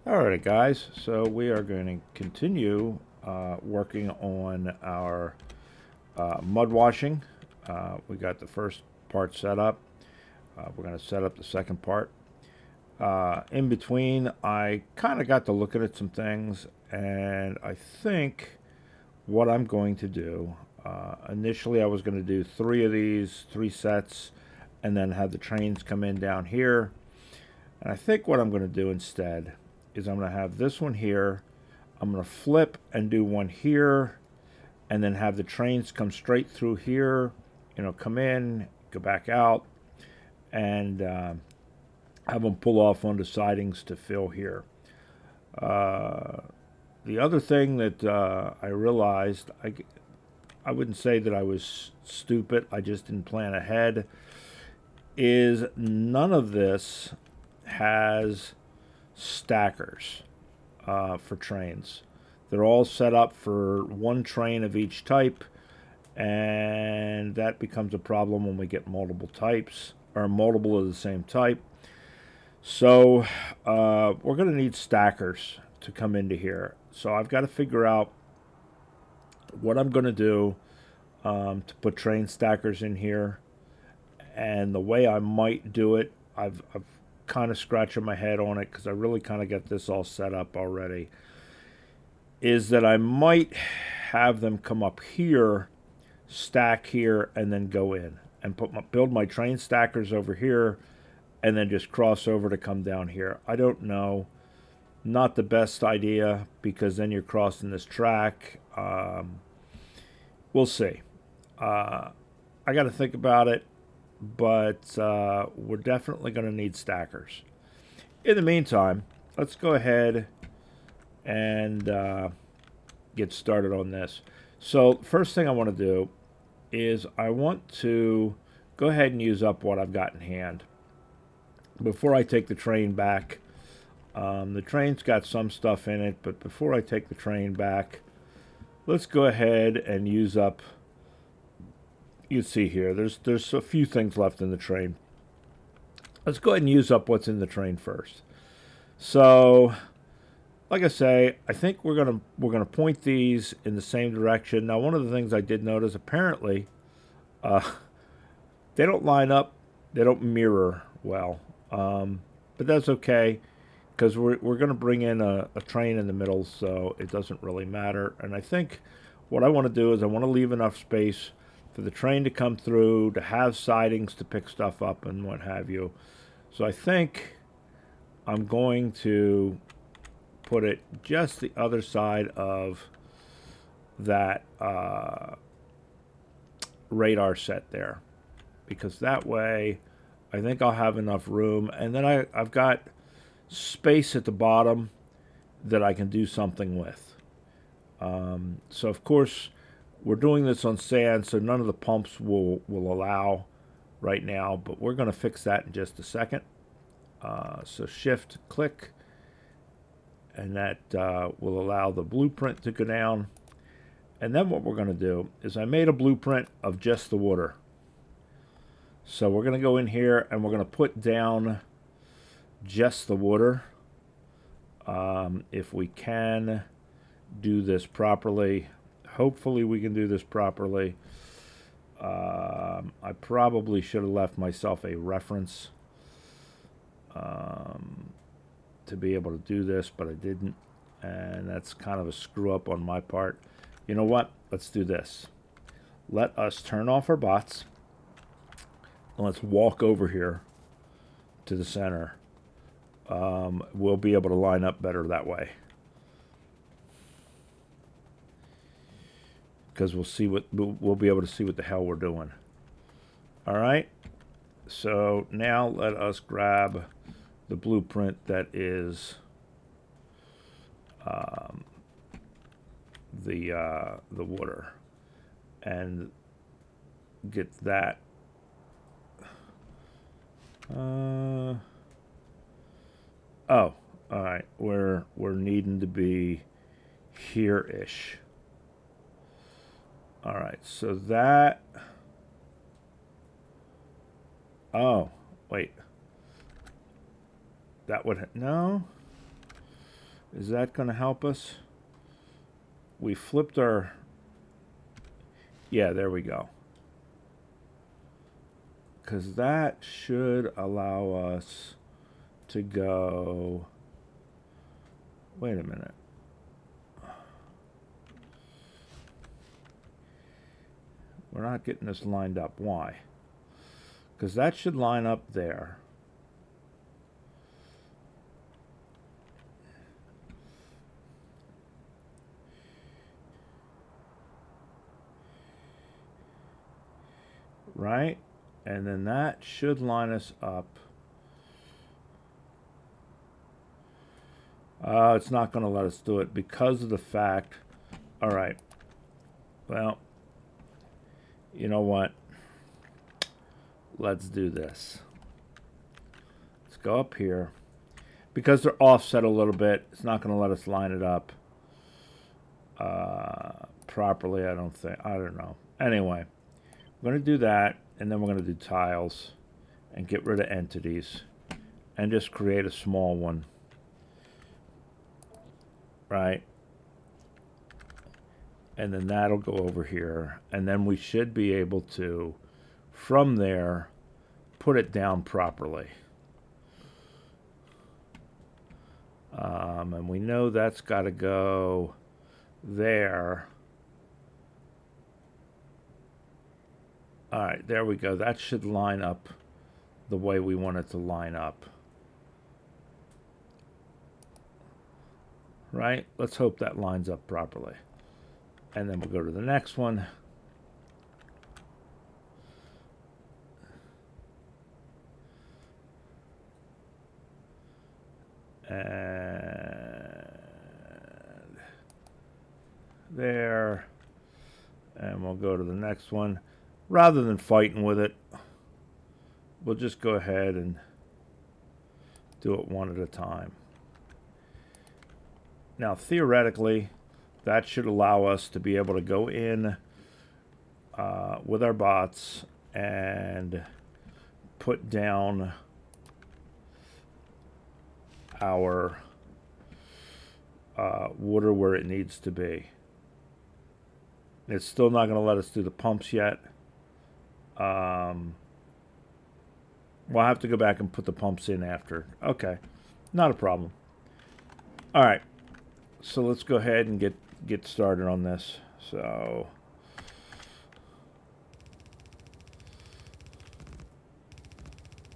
Alright guys, so we are going to continue working on our mud washing. We got the first part set up. We're going to set up the second part. In between, I kind of got to looking at some things, and I think what I'm going to do, initially I was going to do 3 of these, 3 sets, and then have the trains come in down here. And I think what I'm going to do instead is I'm going to have this one here. I'm going to flip and do one here, and then have the trains come straight through here, come in, go back out, and have them pull off onto sidings to fill here. The other thing that I realized, I wouldn't say that I was stupid, I just didn't plan ahead, is none of this has stackers for trains. They're all set up for one train of each type, and that becomes a problem when we get multiple types, or multiple of the same type. So we're going to need stackers to come into here. So I've got to figure out what I'm going to do to put train stackers in here. And the way I might do it, I've kind of scratching my head on it because I really kind of got this all set up already, is that I might have them come up here, stack here, and then go in and build my train stackers over here, and then just cross over to come down here. I don't know. Not the best idea because then you're crossing this track. We'll see. I got to think about it, but we're definitely going to need stackers. In the meantime, let's go ahead and get started on this. So first thing I want to do is I want to go ahead and use up what I've got in hand before I take the train back. The train's got some stuff in it, but before I take the train back, let's go ahead and use up. You see here, there's a few things left in the train. Let's go ahead and use up what's in the train first. So, like I say, I think we're gonna point these in the same direction. Now, one of the things I did notice, apparently, they don't line up, they don't mirror well, but that's okay because we're gonna bring in a train in the middle, so it doesn't really matter. And I think what I want to do is I want to leave enough space for the train to come through, to have sidings to pick stuff up and what have you. So I think I'm going to put it just the other side of that radar set there, because that way I think I'll have enough room, and then I've got space at the bottom that I can do something with. So of course we're doing this on sand, so none of the pumps will allow right now, but we're going to fix that in just a second. So shift click, and that will allow the blueprint to go down. And then what we're going to do is I made a blueprint of just the water. So we're going to go in here and we're going to put down just the water. If we can do this properly, hopefully we can do this properly. I probably should have left myself a reference to be able to do this, but I didn't, and that's kind of a screw up on my part. You know what? Let's do this. Let us turn off our bots, and let's walk over here to the center. We'll be able to line up better that way, because we'll be able to see what the hell we're doing. All right. So now let us grab the blueprint that is the water and get that. Oh, all right. We're needing to be here-ish. All right. So that. Oh, wait. That would no. Is that going to help us? We flipped our... Yeah, there we go. Because that should allow us to go... Wait a minute. We're not getting this lined up. Why? Because that should line up there. Right? And then that should line us up. It's not going to let us do it because of the fact... All right. Well, you know what? Let's do this. Let's go up here. Because they're offset a little bit, it's not going to let us line it up properly, I don't think. I don't know. Anyway, we're going to do that, and then we're going to do tiles and get rid of entities and just create a small one. Right? And then that'll go over here, and then we should be able to, from there, put it down properly. And we know that's got to go there. All right, there we go. That should line up the way we want it to line up. Right? Let's hope that lines up properly. And then we'll go to the next one. And there. And we'll go to the next one. Rather than fighting with it, we'll just go ahead and do it one at a time. Now, theoretically, that should allow us to be able to go in with our bots and put down our water where it needs to be. It's still not going to let us do the pumps yet. We'll have to go back and put the pumps in after. Okay, not a problem. All right, so let's go ahead and get started on this. So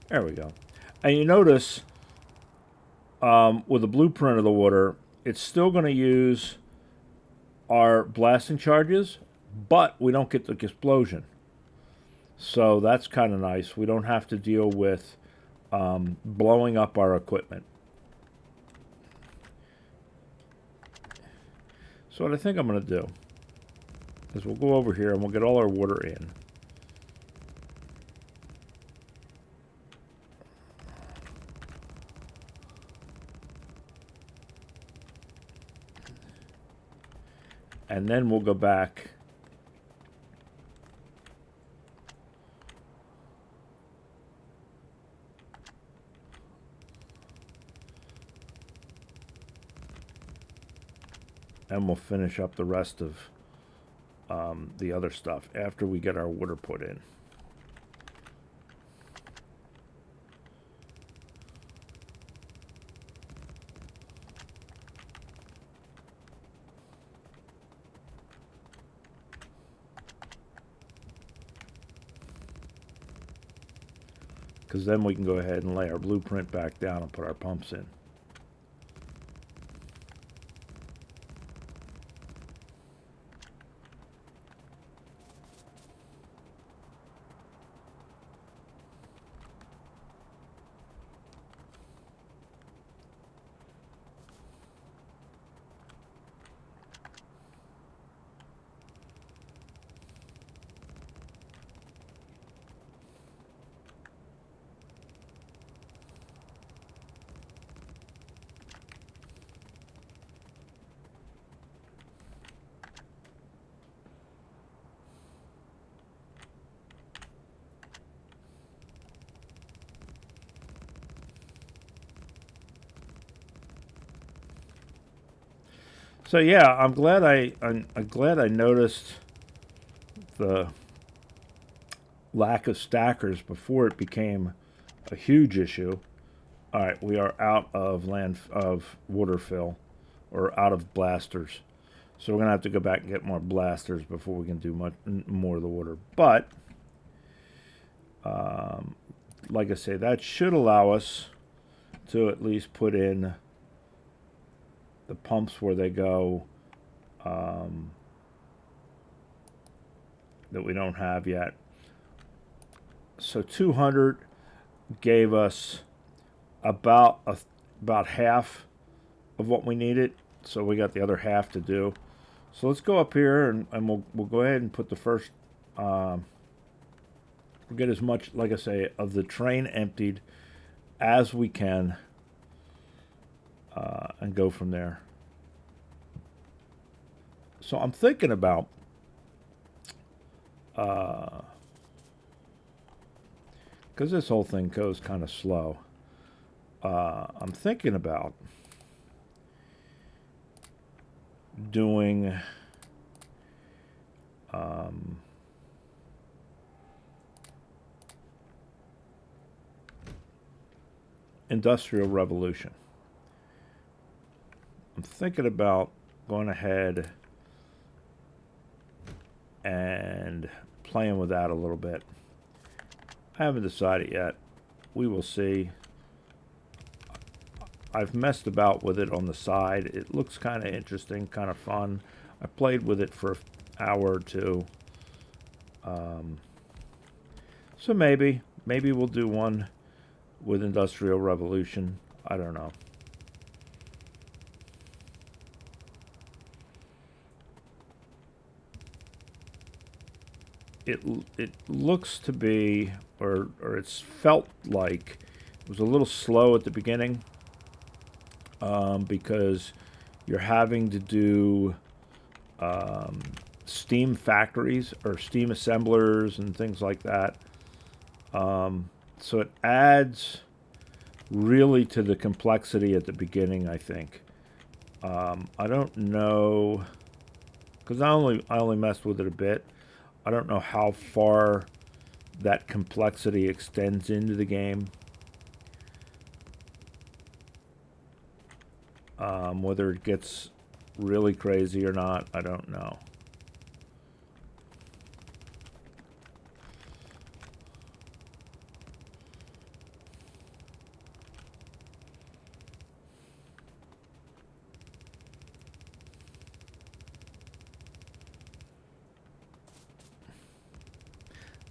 there we go. And you notice with the blueprint of the water, it's still going to use our blasting charges, but we don't get the explosion. So that's kind of nice. We don't have to deal with blowing up our equipment. So what I think I'm going to do is we'll go over here and we'll get all our water in. And then we'll go back and we'll finish up the rest of the other stuff after we get our water put in. Because then we can go ahead and lay our blueprint back down and put our pumps in. So yeah, I'm glad I'm glad I noticed the lack of stackers before it became a huge issue. All right, we are out of water fill, or out of blasters. So we're gonna have to go back and get more blasters before we can do much more of the water. But like I say, that should allow us to at least put in the pumps where they go that we don't have yet. So 200 gave us about half of what we needed. So we got the other half to do. So let's go up here and we'll go ahead and put the first. We'll get as much, like I say, of the train emptied as we can, and go from there. So I'm thinking about because this whole thing goes kind of slow. I'm thinking about doing Industrial Revolution. I'm thinking about going ahead and playing with that a little bit. I haven't decided yet. We will see. I've messed about with it on the side. It looks kind of interesting, kind of fun. I played with it for an hour or two. So maybe we'll do one with Industrial Revolution. I don't know. It looks to be, or it's felt like it was a little slow at the beginning, because you're having to do steam factories or steam assemblers and things like that. So it adds really to the complexity at the beginning, I think. I don't know, because I only messed with it a bit. I don't know how far that complexity extends into the game. Whether it gets really crazy or not, I don't know.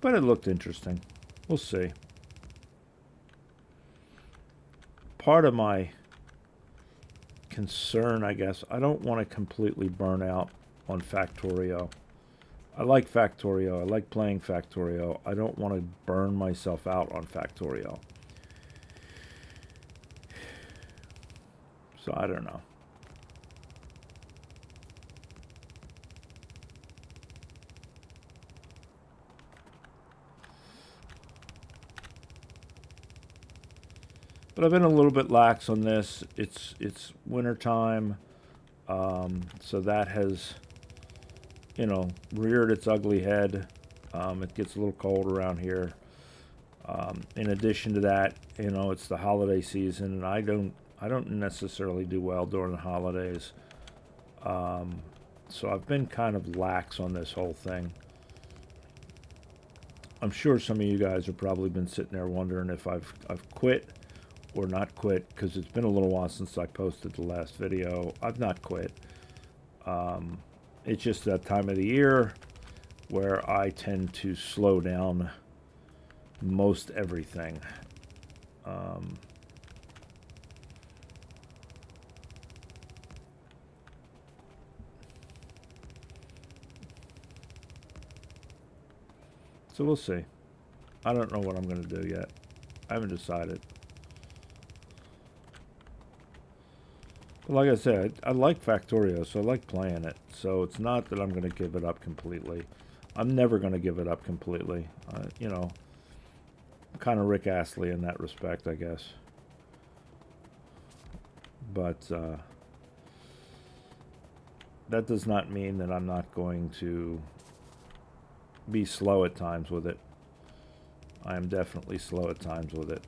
But it looked interesting. We'll see. Part of my concern, I guess, I don't want to completely burn out on Factorio. I like Factorio. I like playing Factorio. I don't want to burn myself out on Factorio. So I don't know. But I've been a little bit lax on this. It's winter time, so that has, reared its ugly head. It gets a little cold around here. In addition to that, it's the holiday season, and I don't necessarily do well during the holidays. So I've been kind of lax on this whole thing. I'm sure some of you guys have probably been sitting there wondering if I've quit or not quit, because it's been a little while since I posted the last video. I've not quit. It's just that time of the year where I tend to slow down most everything. So we'll see. I don't know what I'm going to do yet. I haven't decided. But like I said, I like Factorio, so I like playing it. So it's not that I'm going to give it up completely. I'm never going to give it up completely. Kind of Rick Astley in that respect, I guess. But that does not mean that I'm not going to be slow at times with it. I am definitely slow at times with it.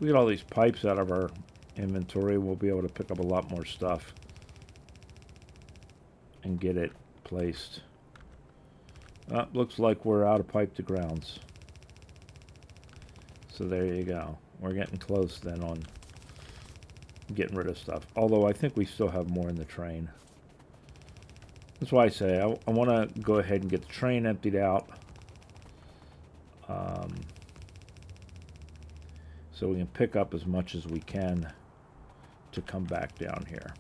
We get all these pipes out of our inventory, we'll be able to pick up a lot more stuff and get it placed. Looks like we're out of pipe to grounds. So there you go. We're getting close then on getting rid of stuff. Although I think we still have more in the train. That's why I say I want to go ahead and get the train emptied out. So we can pick up as much as we can to come back down here.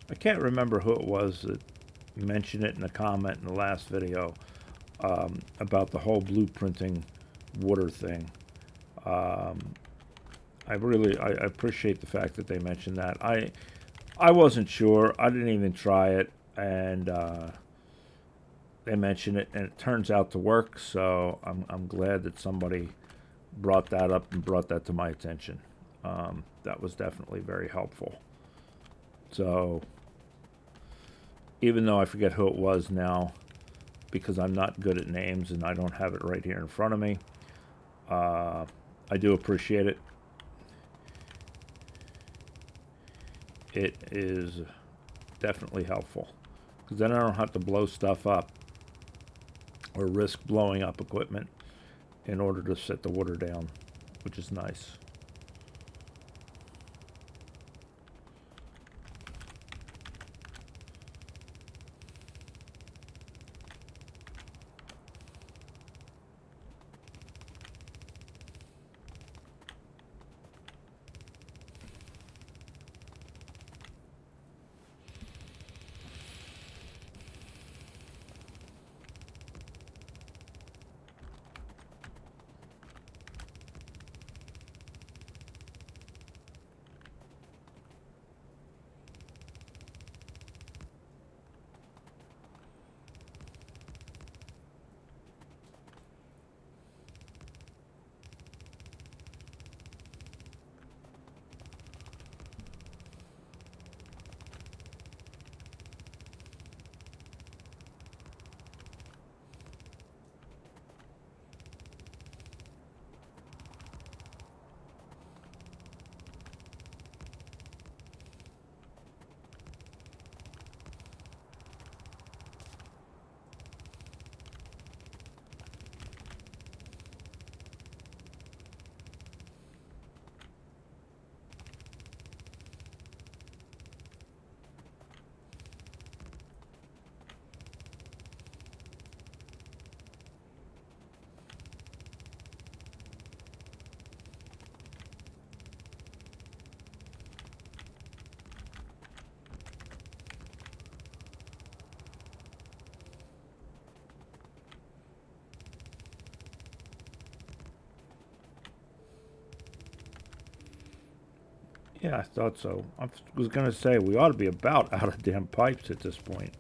I can't remember who it was that mentioned it in a comment in the last video about the whole blueprinting water thing. I appreciate the fact that they mentioned that. I wasn't sure. I didn't even try it, and they mentioned it, and it turns out to work. So I'm glad that somebody brought that up and brought that to my attention. That was definitely very helpful. So even though I forget who it was now, because I'm not good at names and I don't have it right here in front of me, I do appreciate it. It is definitely helpful, because then I don't have to blow stuff up or risk blowing up equipment in order to set the water down, which is nice. Yeah, I thought so. I was going to say we ought to be about out of damn pipes at this point.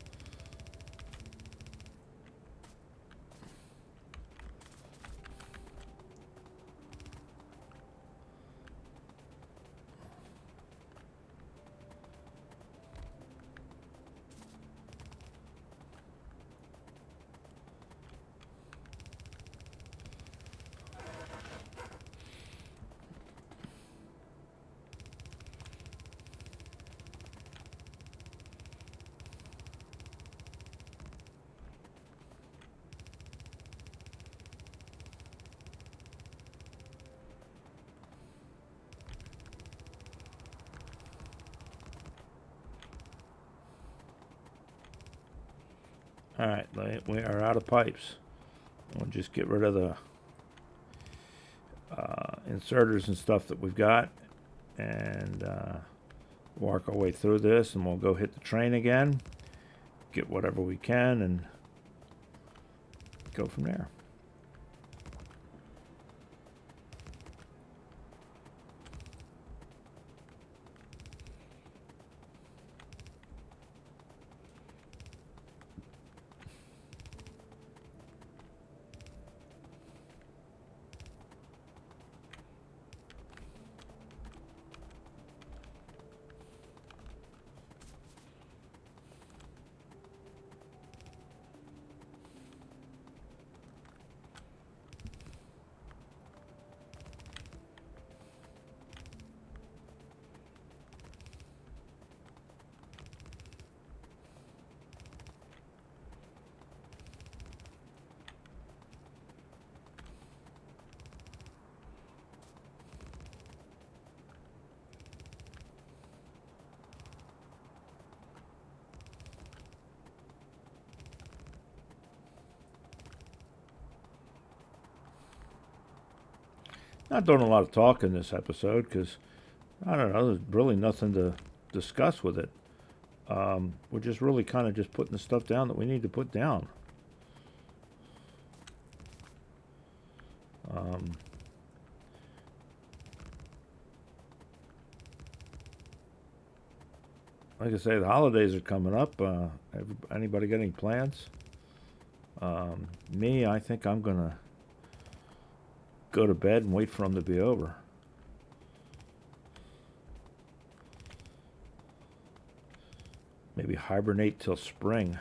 Alright, we are out of pipes. We'll just get rid of the inserters and stuff that we've got, and work our way through this, and we'll go hit the train again, get whatever we can, and go from there. Not doing a lot of talking this episode because, I don't know, there's really nothing to discuss with it. We're just really kind of just putting the stuff down that we need to put down. Like I say, the holidays are coming up. Anybody got any plans? Me, I think I'm going to go to bed and wait for them to be over. Maybe hibernate till spring.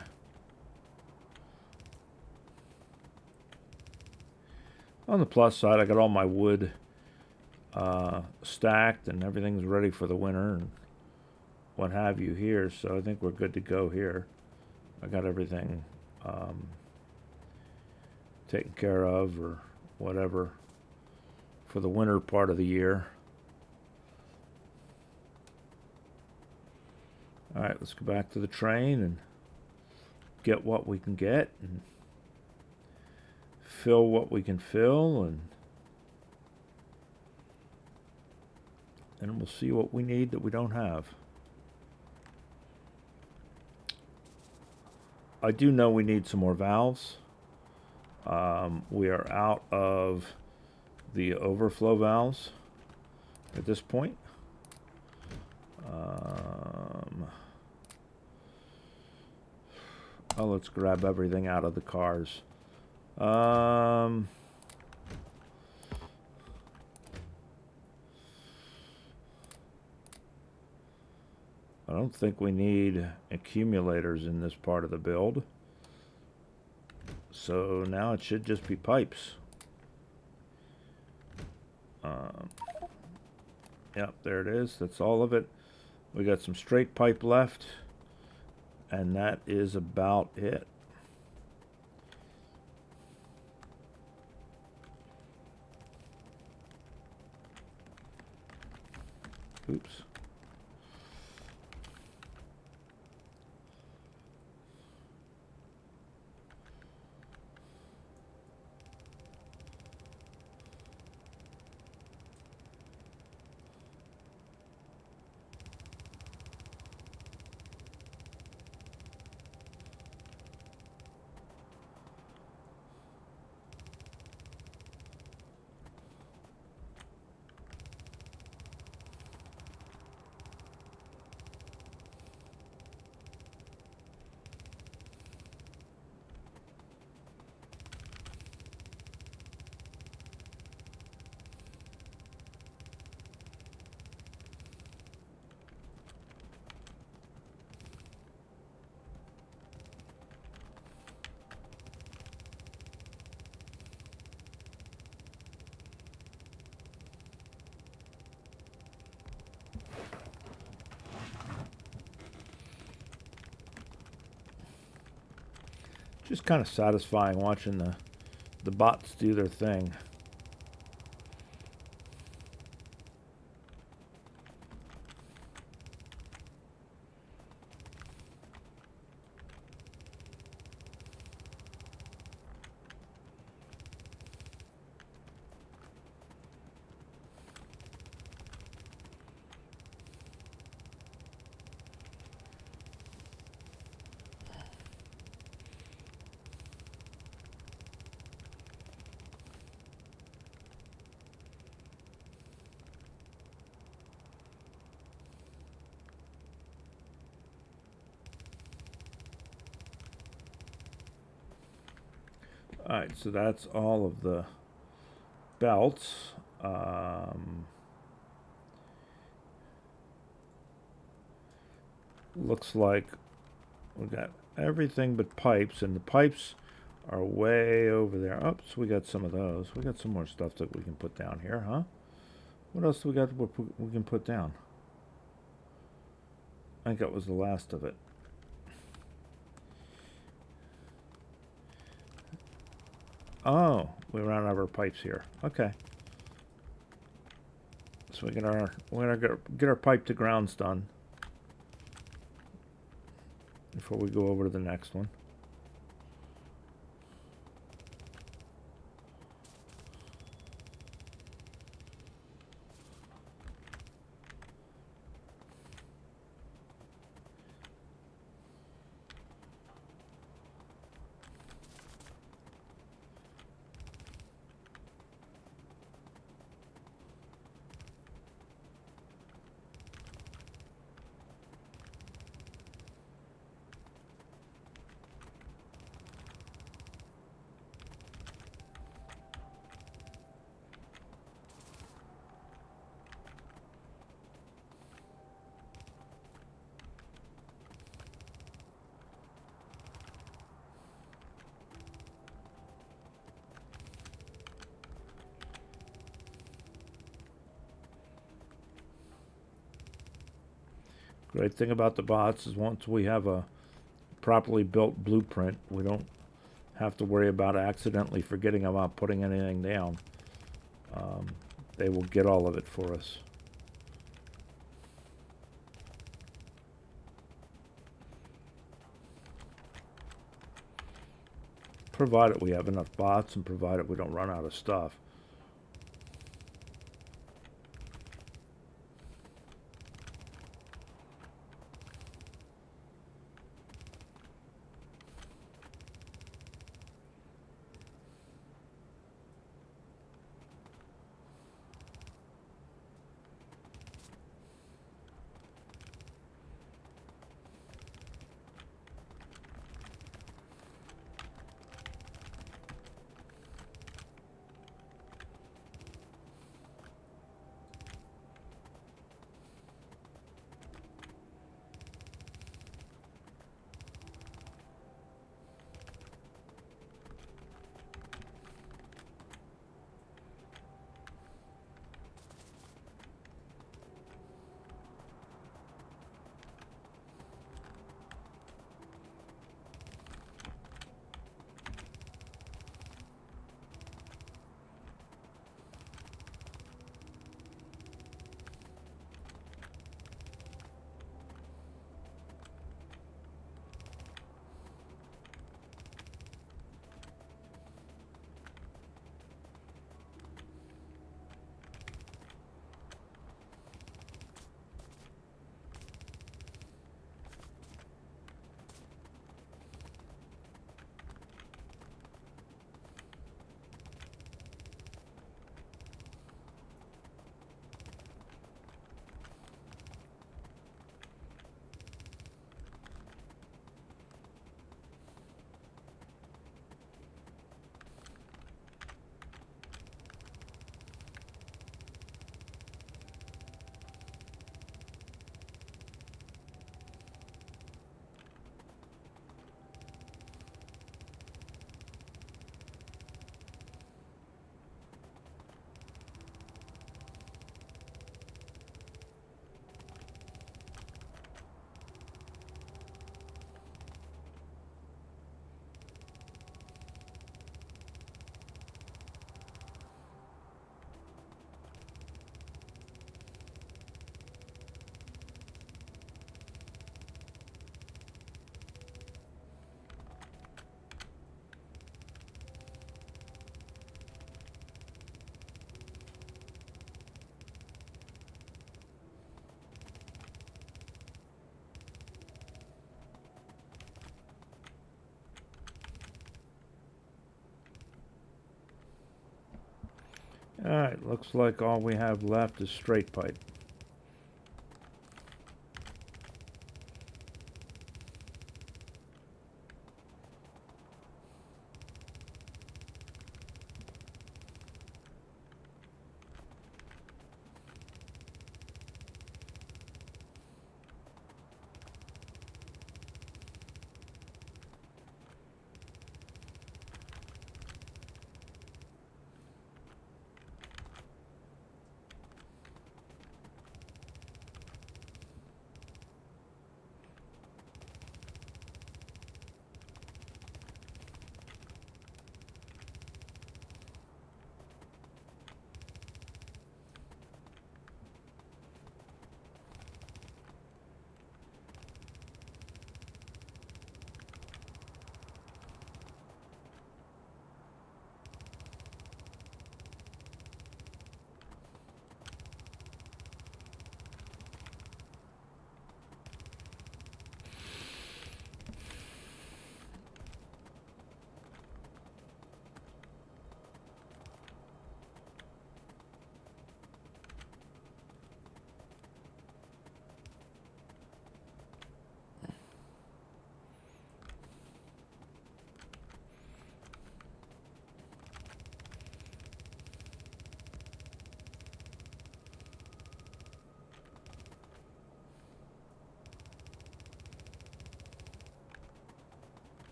On the plus side, I got all my wood stacked and everything's ready for the winter and what have you here, so I think we're good to go here. I got everything taken care of or whatever for the winter part of the year. Alright, let's go back to the train and get what we can get and fill what we can fill, and then we'll see what we need that we don't have. I do know we need some more valves. We are out of the overflow valves at this point. Oh, let's grab everything out of the cars. I don't think we need accumulators in this part of the build. So now it should just be pipes. Yep, there it is. That's all of it. We got some straight pipe left, and that is about it. Oops. Just kind of satisfying watching the bots do their thing. Alright, so that's all of the belts. Looks like we got everything but pipes, and the pipes are way over there. Oh, so we got some of those. We got some more stuff that we can put down here, huh? What else do we got we can put down? I think that was the last of it. Oh, we ran out of our pipes here. Okay. So we're gonna get our pipe to grounds done before we go over to the next one. Great thing about the bots is once we have a properly built blueprint, we don't have to worry about accidentally forgetting about putting anything down. They will get all of it for us. Provided we have enough bots and provided we don't run out of stuff. Alright, looks like all we have left is straight pipe.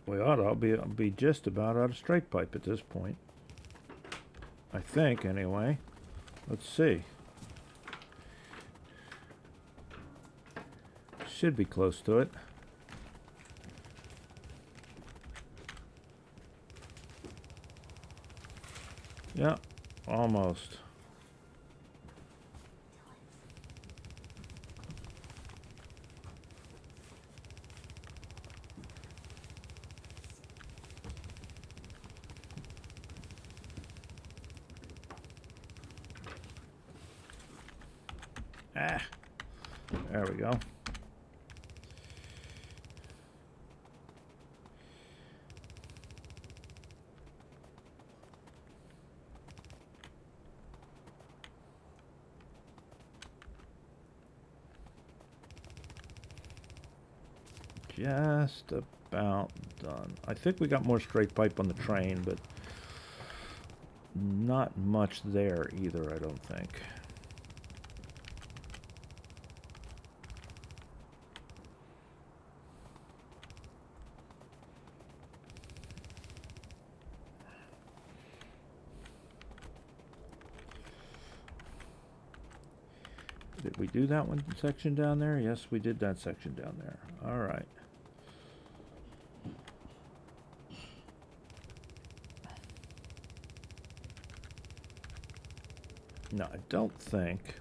We ought to be just about out of straight pipe at this point. I think, anyway. Let's see. Should be close to it. Yeah, almost. Ah, there we go. Just about done. I think we got more straight pipe on the train, but not much there either, I don't think. Did we do that one section down there? Yes, we did that section down there. All right. No, I don't think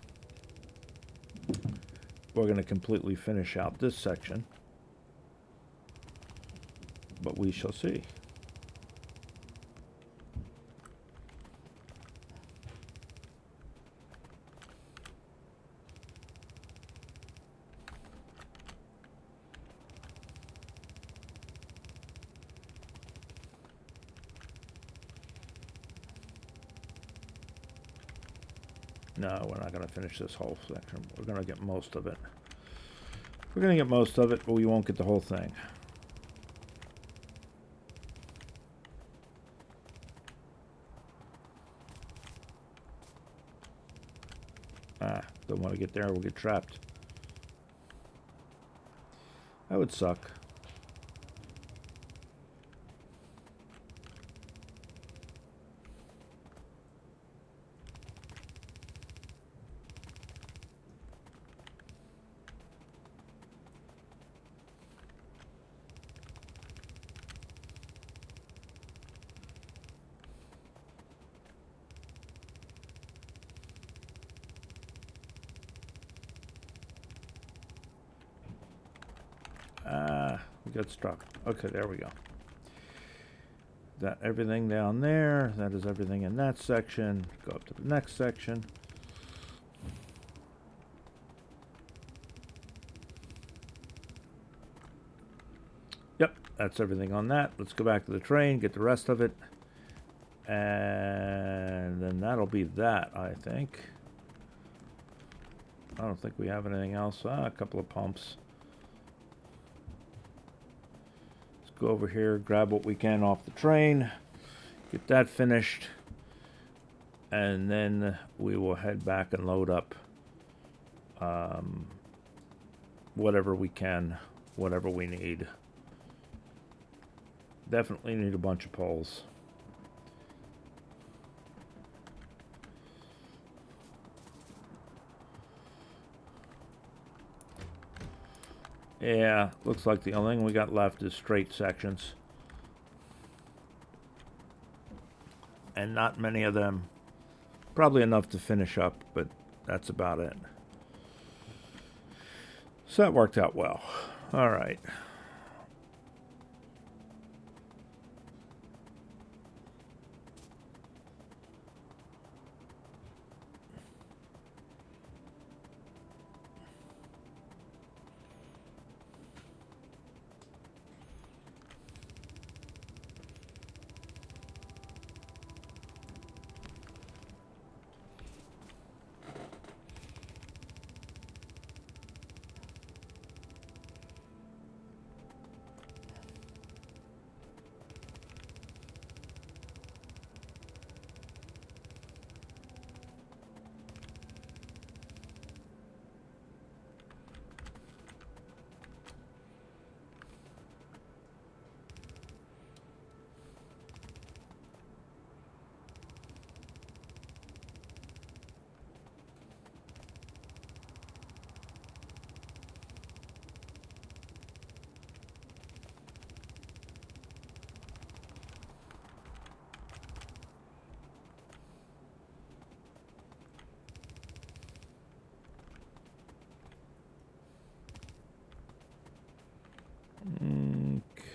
we're going to completely finish out this section, but we shall see. No, we're not going to finish this whole section. We're going to get most of it. We're going to get most of it, but we won't get the whole thing. Ah, don't want to get there. We'll get trapped. That would suck. We got stuck. Okay, there we go. That everything down there. That is everything in that section. Go up to the next section. Yep, that's everything on that. Let's go back to the train, get the rest of it. And then that'll be that, I think. I don't think we have anything else. A couple of pumps. Go over here, grab what we can off the train, get that finished, and then we will head back and load up whatever we can, whatever we need. Definitely need a bunch of poles. Yeah, looks like the only thing we got left is straight sections. And not many of them. Probably enough to finish up, but that's about it. So that worked out well. All right.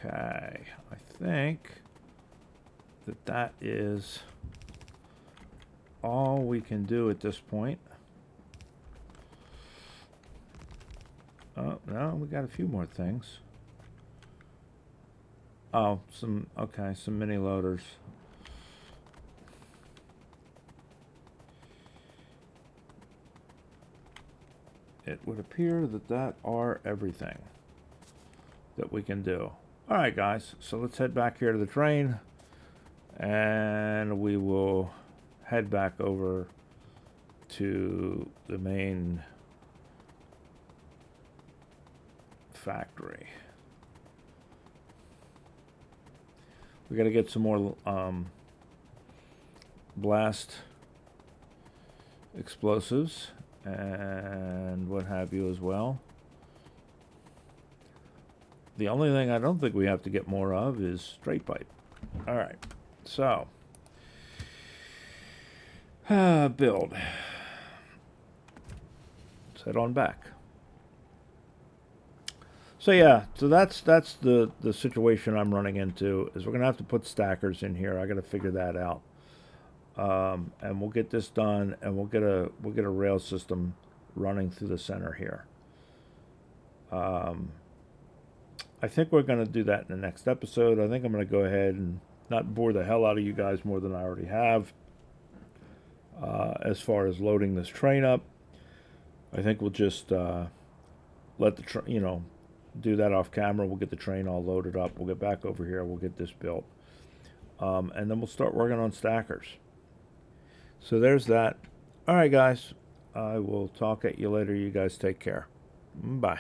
Okay, I think that is all we can do at this point. Oh, no, we got a few more things. Oh, some mini loaders. It would appear that are everything that we can do. All right, guys, so let's head back here to the train, and we will head back over to the main factory. We got to get some more blast explosives and what have you as well. The only thing I don't think we have to get more of is straight pipe. All right, so build. Let's head on back. So yeah, so that's the situation I'm running into, is we're gonna have to put stackers in here. I gotta figure that out, and we'll get this done, and we'll get a rail system running through the center here. I think we're gonna do that in the next episode. I think I'm gonna go ahead and not bore the hell out of you guys more than I already have. As far as loading this train up, I think we'll just let the do that off camera. We'll get the train all loaded up. We'll get back over here. We'll get this built. And then we'll start working on stackers. So there's that. All right, guys. I will talk at you later. You guys take care. Bye.